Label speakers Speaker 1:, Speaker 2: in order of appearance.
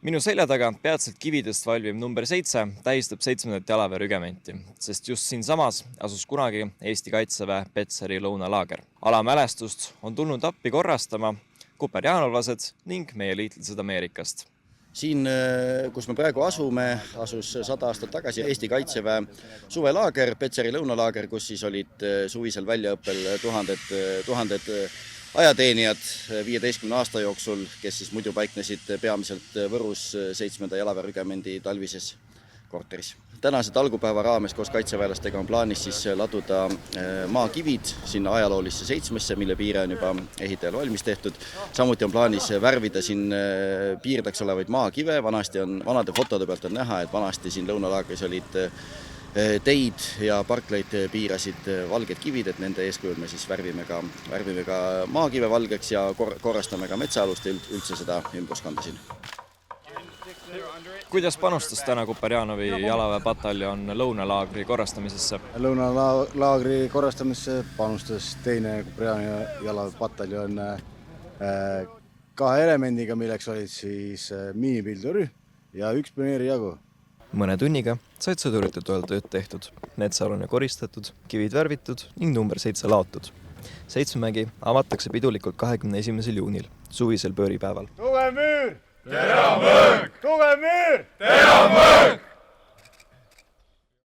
Speaker 1: Minu selja taga peatselt kividest valmiv number 7 tähistab 7. jalaväerügementi, sest just siinsamas asus kunagi Eesti Kaitseväe Petseri lõunalaager. Ala mälestust on tulnud appi korrastama kuperjanovlased ning meie liitlased Ameerikast.
Speaker 2: Siin, kus me praegu asume, asus 100 aastat tagasi Eesti Kaitseväe suvelaager, Petseri lõunalaager, kus siis olid suvisel väljaõppel tuhanded ajateenijad 15 aasta jooksul, kes siis muidu paiknesid peamiselt Võrus 7. jalaväerügemendi talvises korteris. Tänase talgupäeva raames koos kaitseväelastega on plaanis siis laduda maakivid sinna ajaloolisse 7-sse, mille piire on juba ehitajal valmis tehtud. Samuti on plaanis värvida siin piirdeks olevaid maakive. Vanade fotode pealt on näha, et vanasti siin lõunalaagris olid teid ja parkleid piirasid valged kivid, et nende eeskujul me siis värvime ka maakive valgeks ja korrastame ka metsaalust ja üldse seda ümbruskonda siin.
Speaker 1: Kuidas panustas täna Kuperjanovi jalaväepataljon lõunalaagri korrastamisesse?
Speaker 3: Lõunalaagri korrastamisse panustas teine Kuperjanovi jalaväepataljon 2 elemendiga, milleks olid siis miinipildurühm ja 1 pioneerijagu.
Speaker 1: Mõne tunniga said sõdurite toel tööd tehtud, metsalune koristatud, kivid värvitud ning number 7 laotud. 7-mägi avatakse pidulikult 21. juunil, suvisel pööripäeval.
Speaker 3: Tugev müür! Terav mõõk! Tugev müür! Terav mõõk!